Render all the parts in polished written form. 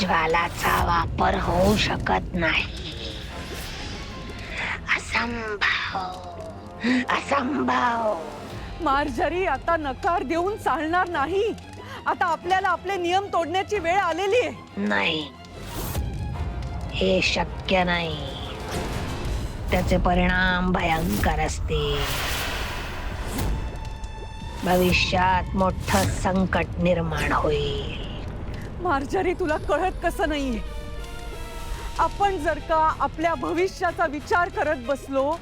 ज्वालाचा वापर होऊ शकत नाही. असंभव, असंभव. मार्जरी, आता नकार देऊन चालणार नाही. आता आपल्याला आपले नियम तोडण्याची वेळ आलेली आहे. नाही, हे शक्य नाही. त्याचे परिणाम भयंकर असतील. भविष्यात मोठं संकट निर्माण होईल. मार्जरी, तुला कळत कसं नाहीये? आपण जर का आपल्या भविष्याचा विचार करत बसलो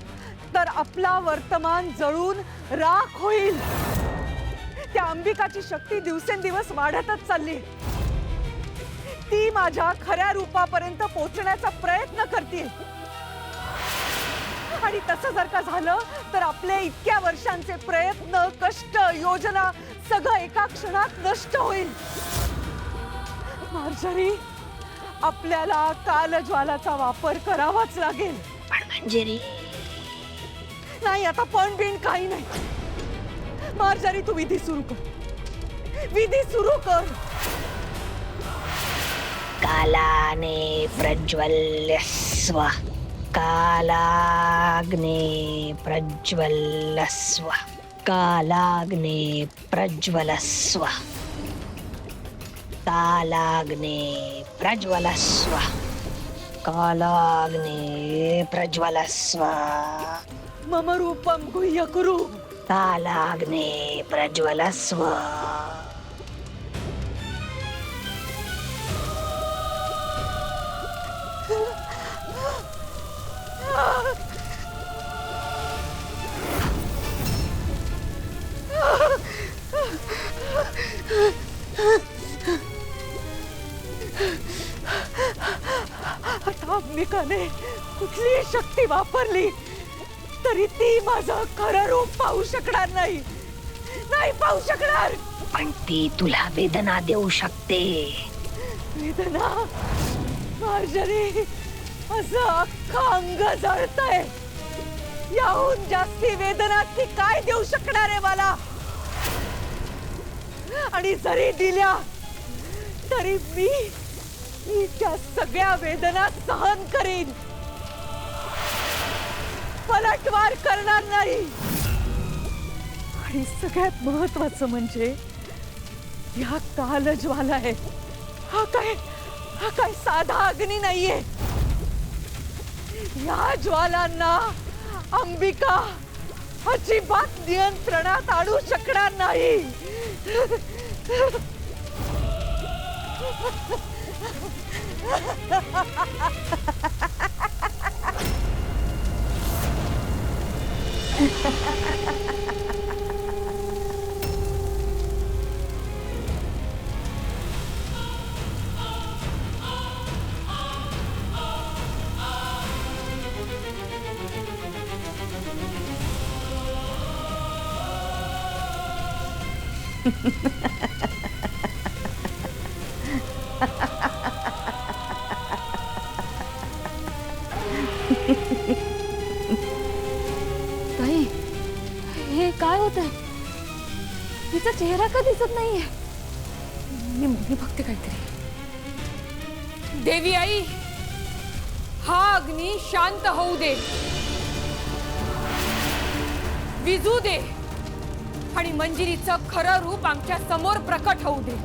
तर आपला वर्तमान जळून राख होईल. त्या अंबिकाची शक्ती दिवसेंदिवस वाढतच चालली. ती माझ्या खऱ्या रूपापर्यंत पोहोचण्याचा प्रयत्न करते. आणि तसं जर का झालं तर आपले इतक्या वर्षांचे प्रयत्न, कष्ट, योजना सगळं एका क्षणात नष्ट होईल. मार्जरी, आपल्याला कालज्वालाचा वापर करावाच लागेल. पण मंजिरी, नाही, आता पण बिन काही नाही. मार्जरी, तू विधी सुरू कर. विधी सुरू कर. कालाने प्रज्वल्यस्व, कालाग्ने प्रज्वलस्व, कालाग्ने प्रज्वलस्व, कालाग्ने प्रज्वलस्व, कालाग्ने प्रज्वलस्व, मम रूपम गुह्य कुरु. कालाग्ने प्रज्वलस्व. आता अंबिकाने कुठली शक्ती वापरली तरी ती माझं खरं रूप पाहू शकणार नाही. नाही पाहू शकणार. पण ती तुला वेदना देऊ शकते. वेदना? मार्जरी, असं अख्खं अंग जळतंय. याहून जास्ती वेदना ती काय देऊ शकणार आहे मला? आणि जरी दिल्या तरी मी त्या सगळ्या वेदना सहन करीन. पलटवार करणार नाही. आणि सगळ्यात महत्वाचं म्हणजे या कालज्वाला आहे. हा काय साधा अग्नी नाहीये. या ज्वालांना अंबिका अजिबात नियंत्रणात आणू शकणार नाही. ताई, हे काय होतंय? तिचा चेहरा का दिसत नाहीये? मी बघते काहीतरी. देवी आई, हा अग्नी शांत होऊ दे, विझू दे आणि मंजिरीचं खरं रूप आमच्या समोर प्रकट होऊ दे.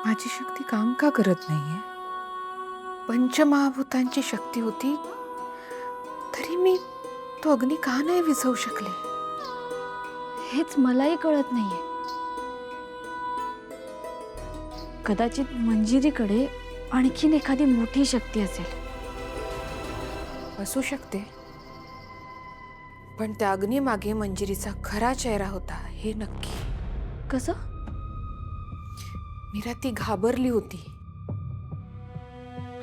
माझी शक्ती काम का करत नाहीये? पंचमहाभूतांची शक्ती होती तरी मी तो अग्नी का नाही विझवू शकले? हेच मलाही कळत नाहीये. कदाचित मंजिरीकडे आणखीन एखादी मोठी शक्ती असेल. असू शकते, पण त्या अग्नीमागे मंजिरीचा खरा चेहरा होता हे नक्की. कसं? मीरा ती घाबरली होती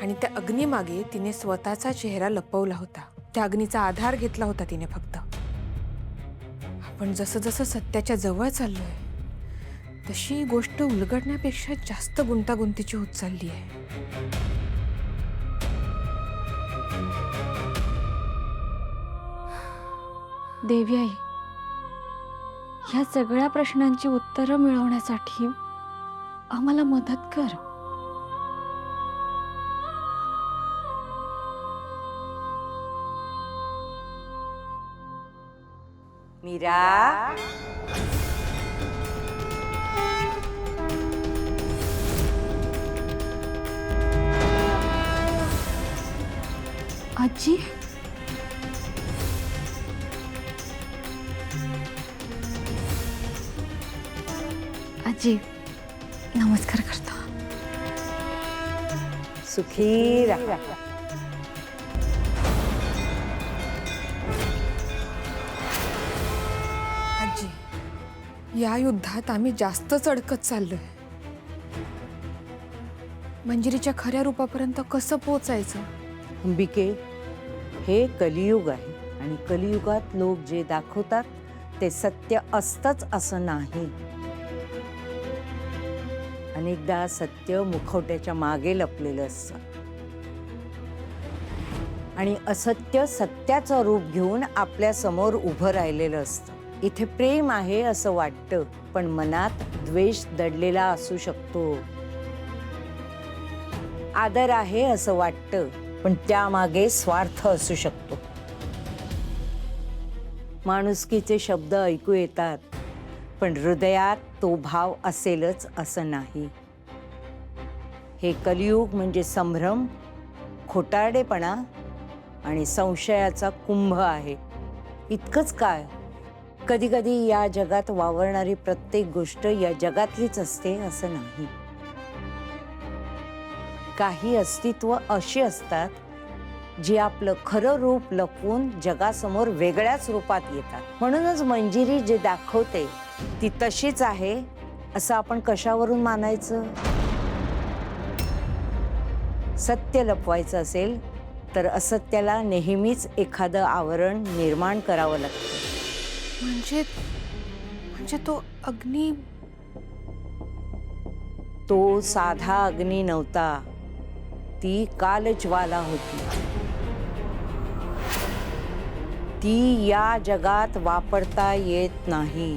आणि त्या अग्नीमागे तिने स्वतःचा चेहरा लपवला होता. त्या अग्नीचा आधार घेतला होता तिने फक्त. आपण जसं जसं सत्याच्या जवळ चाललोय तशी ही गोष्ट उलगडण्यापेक्षा जास्त गुंतागुंतीची होत चालली आहे. देवी आई, ह्या सगळ्या प्रश्नांची उत्तरं मिळवण्यासाठी आम्हाला मदत कर. मीरा, आजी, आजी नमस्कार करतो. सुखी राहा. आजी, या युद्धात आम्ही जास्तच अडकत चाललोय. मंजिरीच्या खऱ्या रूपापर्यंत कसं पोचायचं? अंबिके, हे कलियुग आहे आणि कलियुगात लोक जे दाखवतात ते सत्य असतंच असं नाही. अनेकदा सत्य मुखवट्याच्या मागे लपलेलं असतं आणि असत्य सत्याचं रूप घेऊन आपल्या समोर उभं राहिलेलं असतं. इथे प्रेम आहे असं वाटतं, पण मनात द्वेष दडलेला असू शकतो. आदर आहे असं वाटतं, पण त्यामागे स्वार्थ असू शकतो. माणुसकीचे शब्द ऐकू येतात, पण हृदयात तो भाव असेलच असं नाही. हे कलियुग म्हणजे संभ्रम, खोटारडेपणा आणि संशयाचा कुंभ आहे. इतकंच काय, कधी कधी या जगात वावरणारी प्रत्येक गोष्ट या जगातलीच असते असं नाही. काही अस्तित्व अशी असतात जी आपलं खरं रूप लपवून जगासमोर वेगळ्याच रूपात येतात. म्हणूनच मंजिरी जे दाखवते ती तशीच आहे असं आपण कशावरून मानायचं? सत्य लपवायचं असेल तर असत्याला नेहमीच एखादं आवरण निर्माण करावं लागतं. म्हणजे तो अग्नी तो साधा अग्नी नव्हता, ती कालज्वाला होती. ती या जगात वापरता येत नाही.